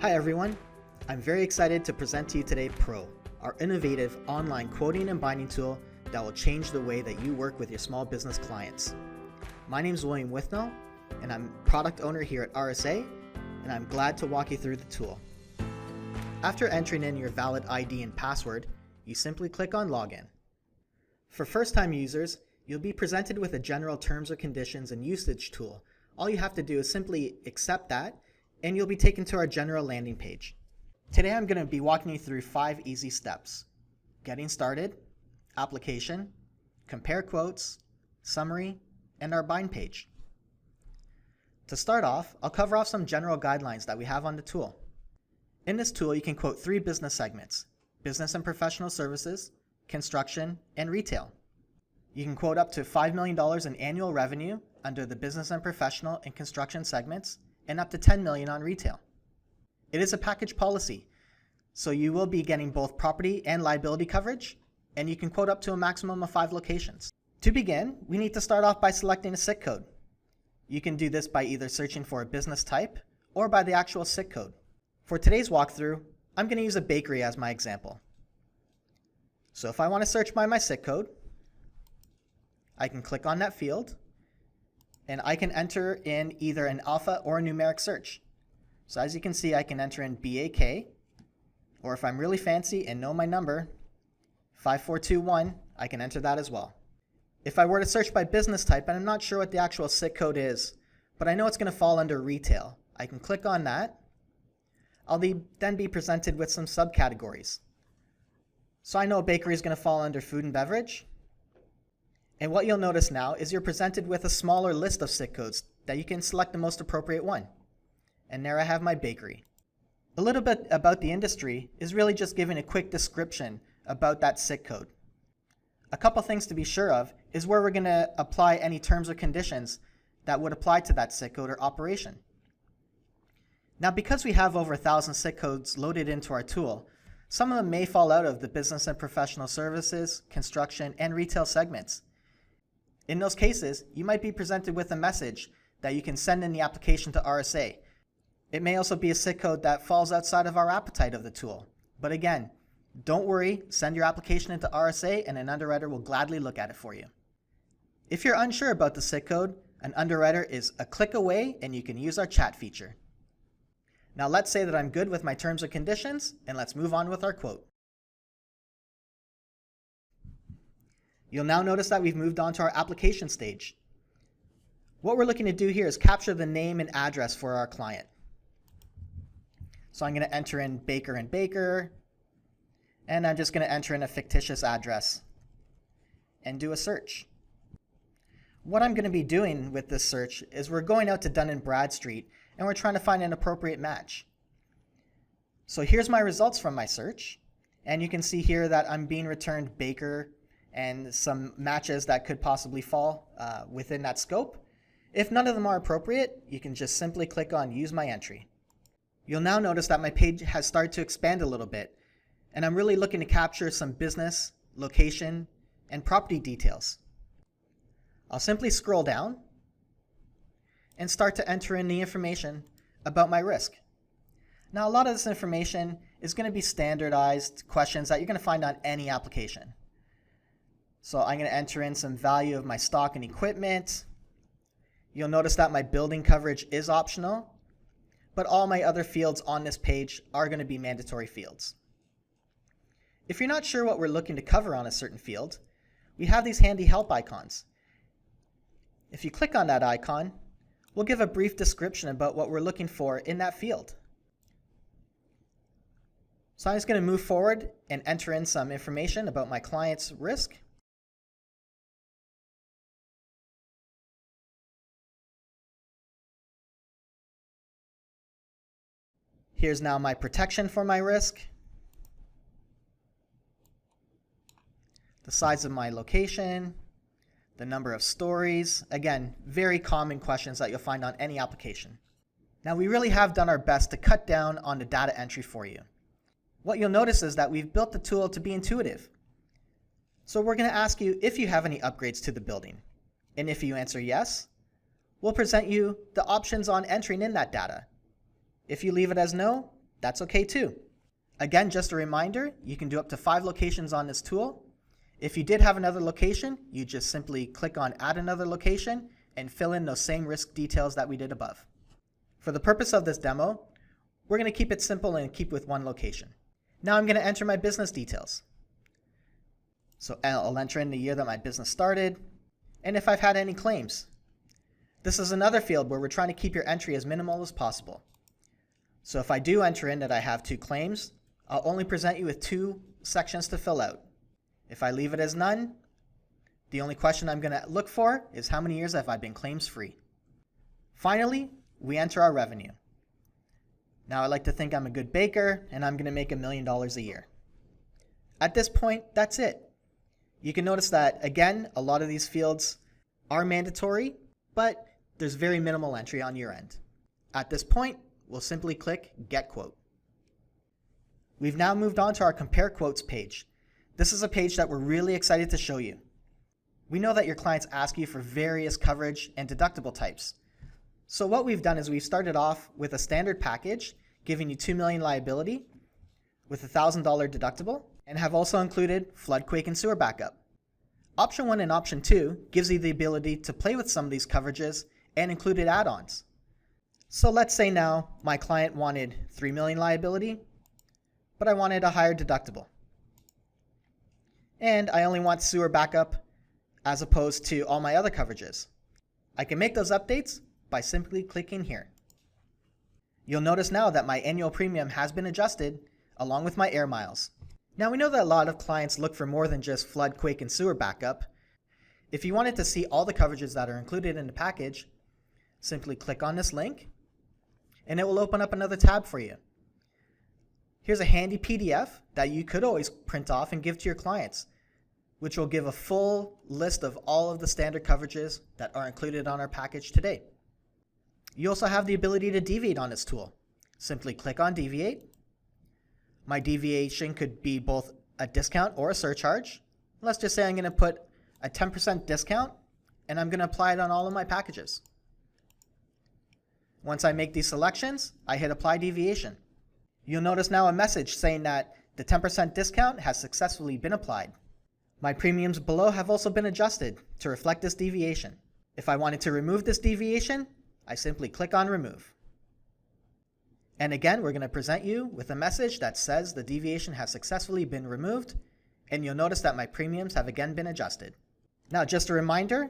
Hi everyone, I'm very excited to present to you today Pro, our innovative online quoting and binding tool that will change the way that you work with your small business clients. My name is William Withnell, and I'm product owner here at RSA, and I'm glad to walk you through the tool. After entering in your valid ID and password, you simply click on Login. For first-time users, you'll be presented with a general terms or conditions and usage tool. All you have to do is simply accept that, and you'll be taken to our general landing page. Today I'm going to be walking you through 5 easy steps: getting started, application, compare quotes, summary, and our bind page. To start off, I'll cover off some general guidelines that we have on the tool. In this tool, you can quote 3 business segments: business and professional services, construction, and retail. You can quote up to $5 million in annual revenue under the business and professional and construction segments, and up to $10 million on retail. It is a package policy, so you will be getting both property and liability coverage, and you can quote up to a maximum of 5 locations. To begin, we need to start off by selecting a SiC code. You can do this by either searching for a business type or by the actual SiC code. For today's walkthrough, I'm going to use a bakery as my example. So if I want to search by my SiC code, I can click on that field, and I can enter in either an alpha or a numeric search. So as you can see, I can enter in BAK, or if I'm really fancy and know my number, 5421, I can enter that as well. If I were to search by business type, and I'm not sure what the actual SiC code is, but I know it's going to fall under retail, I can click on that. I'll then be presented with some subcategories. So I know a bakery is going to fall under food and beverage. And what you'll notice now is you're presented with a smaller list of SiC codes that you can select the most appropriate one. And there I have my bakery. A little bit about the industry is really just giving a quick description about that SiC code. A couple things to be sure of is where we're going to apply any terms or conditions that would apply to that SiC code or operation. Now, because we have over 1,000 SiC codes loaded into our tool, some of them may fall out of the business and professional services, construction, and retail segments. In those cases, you might be presented with a message that you can send in the application to RSA. It may also be a SiC code that falls outside of our appetite of the tool. But again, don't worry, send your application into RSA and an underwriter will gladly look at it for you. If you're unsure about the SiC code, an underwriter is a click away and you can use our chat feature. Now let's say that I'm good with my terms and conditions, and let's move on with our quote. You'll now notice that we've moved on to our application stage. What we're looking to do here is capture the name and address for our client. So I'm going to enter in Baker & Baker, and I'm just going to enter in a fictitious address and do a search. What I'm going to be doing with this search is we're going out to Dun & Bradstreet, and we're trying to find an appropriate match. So here's my results from my search, and you can see here that I'm being returned Baker and some matches that could possibly fall within that scope. If none of them are appropriate, you can just simply click on Use My Entry. You'll now notice that my page has started to expand a little bit, and I'm really looking to capture some business, location, and property details. I'll simply scroll down and start to enter in the information about my risk. Now, a lot of this information is going to be standardized questions that you're going to find on any application. So I'm going to enter in some value of my stock and equipment. You'll notice that my building coverage is optional, but all my other fields on this page are going to be mandatory fields. If you're not sure what we're looking to cover on a certain field, we have these handy help icons. If you click on that icon, we'll give a brief description about what we're looking for in that field. So I'm just going to move forward and enter in some information about my client's risk. Here's now my protection for my risk, the size of my location, the number of stories. Again, very common questions that you'll find on any application. Now, we really have done our best to cut down on the data entry for you. What you'll notice is that we've built the tool to be intuitive. So we're going to ask you if you have any upgrades to the building. And if you answer yes, we'll present you the options on entering in that data. If you leave it as no, that's okay too. Again, just a reminder, you can do up to 5 locations on this tool. If you did have another location, you just simply click on Add Another Location and fill in those same risk details that we did above. For the purpose of this demo, we're going to keep it simple and keep with 1 location. Now I'm going to enter my business details. So I'll enter in the year that my business started, and if I've had any claims. This is another field where we're trying to keep your entry as minimal as possible. So if I do enter in that I have 2 claims, I'll only present you with 2 sections to fill out. If I leave it as none, the only question I'm going to look for is how many years have I been claims free. Finally, we enter our revenue. Now I like to think I'm a good baker and I'm going to make $1 million a year. At this point, that's it. You can notice that, again, a lot of these fields are mandatory, but there's very minimal entry on your end. At this point, we'll simply click Get Quote. We've now moved on to our Compare Quotes page. This is a page that we're really excited to show you. We know that your clients ask you for various coverage and deductible types. So what we've done is we've started off with a standard package, giving you $2 million liability with a $1,000 deductible, and have also included flood, quake, and sewer backup. Option 1 and Option 2 gives you the ability to play with some of these coverages and included add-ons. So let's say now my client wanted $3 million liability, but I wanted a higher deductible. And I only want sewer backup as opposed to all my other coverages. I can make those updates by simply clicking here. You'll notice now that my annual premium has been adjusted along with my air miles. Now we know that a lot of clients look for more than just flood, quake, and sewer backup. If you wanted to see all the coverages that are included in the package, simply click on this link and it will open up another tab for you. Here's a handy PDF that you could always print off and give to your clients, which will give a full list of all of the standard coverages that are included on our package today. You also have the ability to deviate on this tool. Simply click on Deviate. My deviation could be both a discount or a surcharge. Let's just say I'm going to put a 10% discount and I'm going to apply it on all of my packages. Once I make these selections, I hit Apply Deviation. You'll notice now a message saying that the 10% discount has successfully been applied. My premiums below have also been adjusted to reflect this deviation. If I wanted to remove this deviation, I simply click on Remove. And again, we're going to present you with a message that says the deviation has successfully been removed, and you'll notice that my premiums have again been adjusted. Now, just a reminder,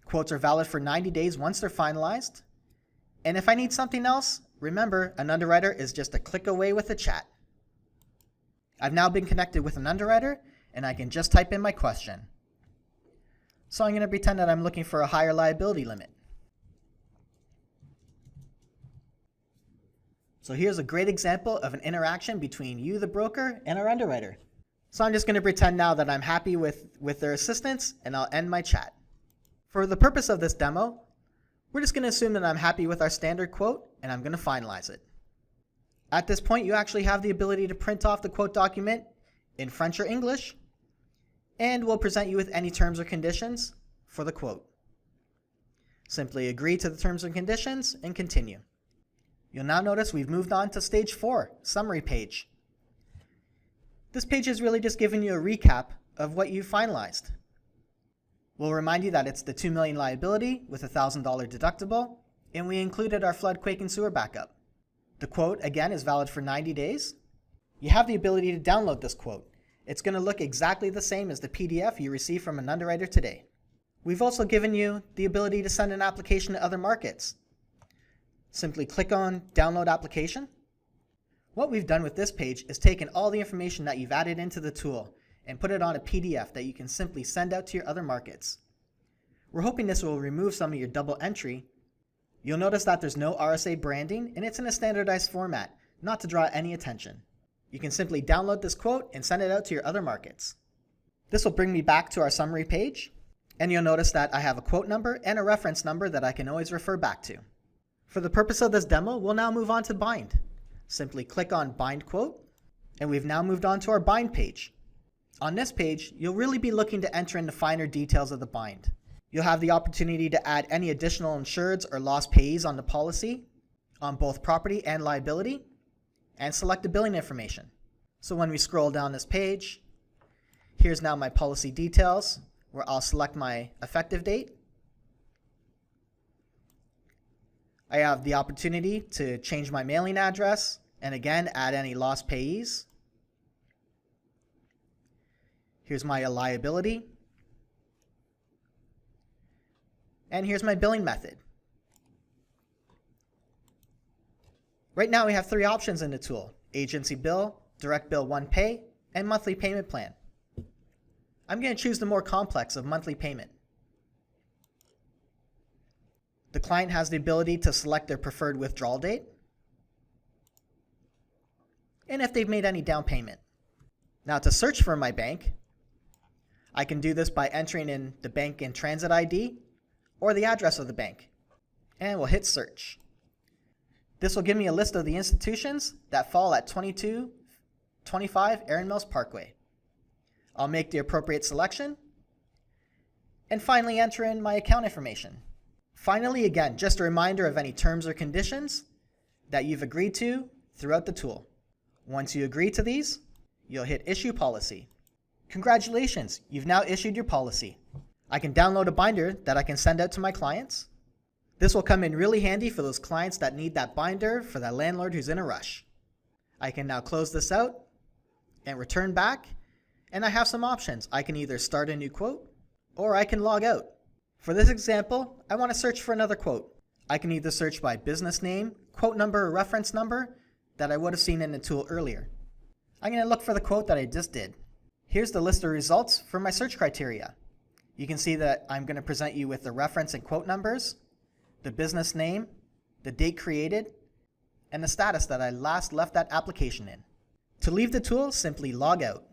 quotes are valid for 90 days once they're finalized. And if I need something else, remember, an underwriter is just a click away with a chat. I've now been connected with an underwriter, and I can just type in my question. So I'm going to pretend that I'm looking for a higher liability limit. So here's a great example of an interaction between you, the broker, and our underwriter. So I'm just going to pretend now that I'm happy with their assistance, and I'll end my chat. For the purpose of this demo, we're just going to assume that I'm happy with our standard quote, and I'm going to finalize it. At this point, you actually have the ability to print off the quote document in French or English, and we'll present you with any terms or conditions for the quote. Simply agree to the terms and conditions and continue. You'll now notice we've moved on to Stage 4, Summary page. This page is really just giving you a recap of what you finalized. We'll remind you that it's the $2 million liability with a $1,000 deductible, and we included our flood, quake, and sewer backup. The quote, again, is valid for 90 days. You have the ability to download this quote. It's going to look exactly the same as the PDF you received from an underwriter today. We've also given you the ability to send an application to other markets. Simply click on Download Application. What we've done with this page is taken all the information that you've added into the tool and put it on a PDF that you can simply send out to your other markets. We're hoping this will remove some of your double entry. You'll notice that there's no RSA branding and it's in a standardized format, not to draw any attention. You can simply download this quote and send it out to your other markets. This will bring me back to our summary page, and you'll notice that I have a quote number and a reference number that I can always refer back to. For the purpose of this demo, we'll now move on to Bind. Simply click on Bind Quote, and we've now moved on to our Bind page. On this page, you'll really be looking to enter in the finer details of the bind. You'll have the opportunity to add any additional insureds or lost payees on the policy, on both property and liability, and select the billing information. So when we scroll down this page, here's now my policy details where I'll select my effective date. I have the opportunity to change my mailing address and again add any lost payees. Here's my liability. And here's my billing method. Right now we have 3 options in the tool: agency bill, direct bill one pay, and monthly payment plan. I'm going to choose the more complex of monthly payment. The client has the ability to select their preferred withdrawal date and if they've made any down payment. Now to search for my bank, I can do this by entering in the bank in transit ID or the address of the bank, and we'll hit search. This will give me a list of the institutions that fall at 2225 Erin Mills Parkway. I'll make the appropriate selection and finally enter in my account information. Finally, again, just a reminder of any terms or conditions that you've agreed to throughout the tool. Once you agree to these, you'll hit Issue Policy. Congratulations, you've now issued your policy. I can download a binder that I can send out to my clients. This will come in really handy for those clients that need that binder for that landlord who's in a rush. I can now close this out and return back, and I have some options. I can either start a new quote or I can log out. For this example, I want to search for another quote. I can either search by business name, quote number, or reference number that I would have seen in the tool earlier. I'm going to look for the quote that I just did. Here's the list of results for my search criteria. You can see that I'm going to present you with the reference and quote numbers, the business name, the date created, and the status that I last left that application in. To leave the tool, simply log out.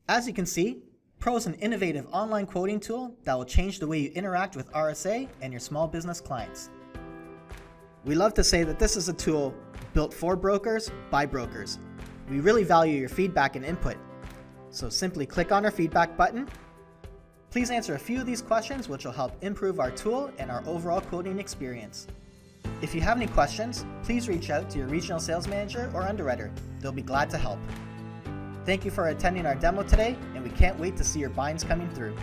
As you can see, Pro is an innovative online quoting tool that will change the way you interact with RSA and your small business clients. We love to say that this is a tool built for brokers by brokers. We really value your feedback and input, so simply click on our feedback button. Please answer a few of these questions, which will help improve our tool and our overall quoting experience. If you have any questions, please reach out to your regional sales manager or underwriter. They'll be glad to help. Thank you for attending our demo today, and we can't wait to see your binds coming through.